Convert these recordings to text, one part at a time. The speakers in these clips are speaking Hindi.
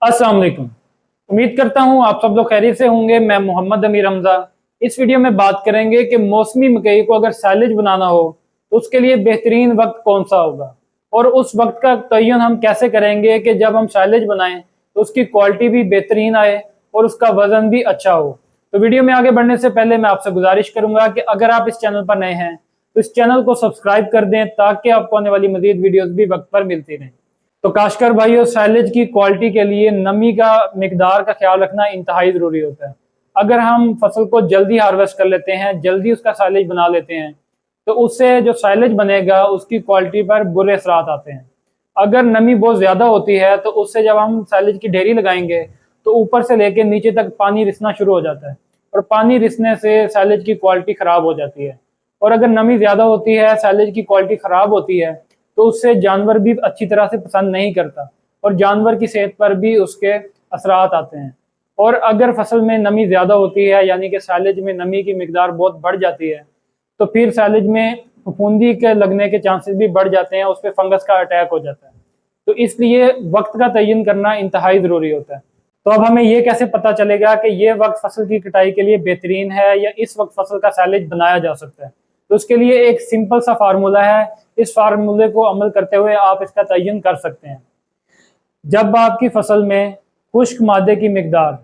अस्सलाम वालेकुम। उम्मीद करता हूँ आप सब लोग खैरियत से होंगे। मैं मोहम्मद अमीर हमजा। इस वीडियो में बात करेंगे कि मौसमी मकई को अगर साइलेज बनाना हो तो उसके लिए बेहतरीन वक्त कौन सा होगा और उस वक्त का तयन हम कैसे करेंगे कि जब हम साइलेज बनाएं तो उसकी क्वालिटी भी बेहतरीन आए और उसका वजन भी अच्छा हो। तो वीडियो में आगे बढ़ने से पहले मैं आपसे गुजारिश करूंगा कि अगर आप इस चैनल पर नए हैं तो इस चैनल को सब्सक्राइब कर दें ताकि आपको आने वाली मजीद वीडियोस भी वक्त पर मिलती रहें। तो काश्तकार भाइयों, साइलेज की क्वालिटी के लिए नमी का मिकदार का ख्याल रखना इंतहाई जरूरी होता है। अगर हम फसल को जल्दी हार्वेस्ट कर लेते हैं, जल्दी उसका साइलेज बना लेते हैं, तो उससे जो साइलेज बनेगा उसकी क्वालिटी पर बुरे असरात आते हैं। अगर नमी बहुत ज्यादा होती है तो उससे जब हम साइलेज की ढेरी लगाएंगे तो ऊपर से लेकर नीचे तक पानी रिसना शुरू हो जाता है और पानी रिसने से साइलेज की क्वालिटी खराब हो जाती है। और अगर नमी ज्यादा होती है, साइलेज की क्वालिटी खराब होती है, तो उससे जानवर भी अच्छी तरह से पसंद नहीं करता और जानवर की सेहत पर भी उसके असरात आते हैं। और अगर फसल में नमी ज्यादा होती है यानी कि साइलेज में नमी की मिकदार बहुत बढ़ जाती है तो फिर साइलेज में फफूंदी के लगने के चांसेस भी बढ़ जाते हैं, उस पर फंगस का अटैक हो जाता है। तो इसलिए वक्त का तयन करना इंतहाई जरूरी होता है। तो अब हमें ये कैसे पता चलेगा कि ये वक्त फसल की कटाई के लिए बेहतरीन है या इस वक्त फसल का साइलेज बनाया जा सकता है? तो उसके लिए एक सिंपल सा फार्मूला है। इस फार्मूले को अमल करते हुए आप इसका तयन कर सकते हैं। जब आपकी फसल में खुश्क मादे की मिकदार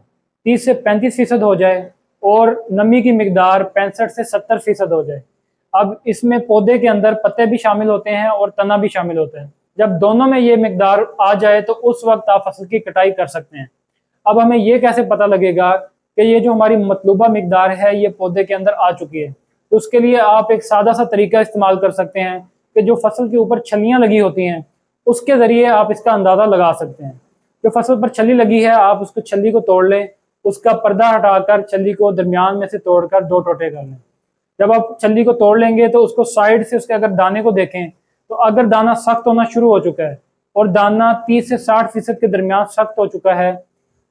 30 से 35% हो जाए और नमी की मिकदार 65 से 70% हो जाए, अब इसमें पौधे के अंदर पत्ते भी शामिल होते हैं और तना भी शामिल होते हैं। जब दोनों में ये मिकदार आ जाए तो उस वक्त आप फसल की कटाई कर सकते हैं। अब हमें ये कैसे पता लगेगा कि ये जो हमारी मतलूबा मिकदार है ये पौधे के अंदर आ चुकी है? तो उसके लिए आप एक सादा सा तरीका इस्तेमाल कर सकते हैं कि जो फसल के ऊपर छलियां लगी होती हैं उसके जरिए आप इसका अंदाजा लगा सकते हैं। जो फसल पर छली लगी है आप उसको छली को तोड़ लें, उसका पर्दा हटाकर छली को दरमियान में से तोड़कर दो टोटे कर लें। जब आप छली को तोड़ लेंगे तो उसको साइड से उसके अगर दाने को देखें तो अगर दाना सख्त होना शुरू हो चुका है और दाना 30 से 60% के दरमियान सख्त हो चुका है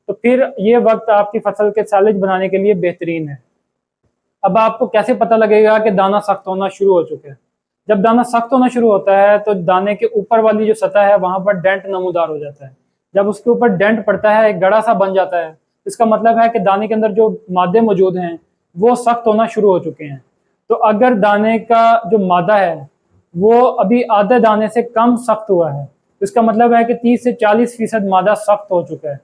तो फिर ये वक्त आपकी फसल के साइलेज बनाने के लिए बेहतरीन है। अब आपको कैसे पता लगेगा कि दाना सख्त होना शुरू हो चुका है? जब दाना सख्त होना शुरू होता है तो दाने के ऊपर वाली जो सतह है वहां पर डेंट नमूदार हो जाता है। जब उसके ऊपर डेंट पड़ता है, एक गड़ा सा बन जाता है, इसका मतलब है कि दाने के अंदर जो मादे मौजूद हैं वो सख्त होना शुरू हो चुके हैं। तो अगर दाने का जो मादा है वो अभी आधे दाने से कम सख्त हुआ है तो इसका मतलब है कि 30 से 40% मादा सख्त हो चुका है।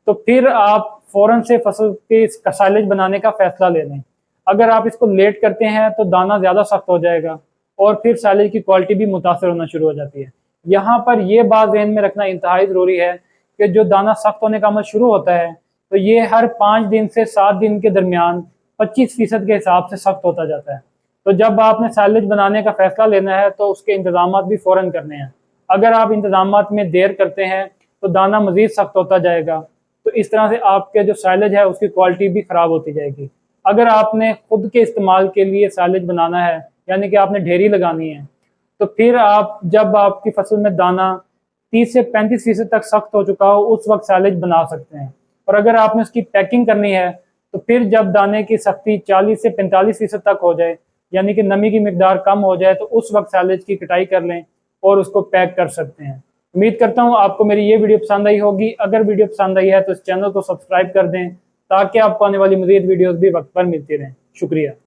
तो फिर आप फौरन से फसल के साइलेज बनाने का फैसला ले लें। अगर आप इसको लेट करते हैं तो दाना ज़्यादा सख्त हो जाएगा और फिर साइलेज की क्वालिटी भी मुतासर होना शुरू हो जाती है। यहाँ पर यह बात ज़हन में रखना इंतहाई ज़रूरी है कि जो दाना सख्त होने का अमल शुरू होता है तो ये हर 5 दिन से 7 दिन के दरमियान 25% के हिसाब से सख्त होता जाता है। तो जब आपने साइलेज बनाने का फैसला लेना है तो उसके इंतजाम भी फ़ौरन करने हैं। अगर आप इंतजाम में देर करते हैं तो दाना मज़ीद सख्त होता जाएगा, तो इस तरह से आपके जो साइलेज है उसकी क्वालिटी भी ख़राब होती जाएगी। अगर आपने खुद के इस्तेमाल के लिए साइलेज बनाना है यानी कि आपने ढेरी लगानी है तो फिर आप जब आपकी फसल में दाना 30 से 35% तक सख्त हो चुका हो उस वक्त साइलेज बना सकते हैं। और अगर आपने उसकी पैकिंग करनी है तो फिर जब दाने की सख्ती 40 से 45% तक हो जाए यानी कि नमी की मिकदार कम हो जाए तो उस वक्त साइलेज की कटाई कर लें और उसको पैक कर सकते हैं। उम्मीद करता हूँ आपको मेरी ये वीडियो पसंद आई होगी। अगर वीडियो पसंद आई है तो इस चैनल को सब्सक्राइब कर दें ताकि आपको आने वाली मज़ीद वीडियोस भी वक्त पर मिलती रहें। शुक्रिया।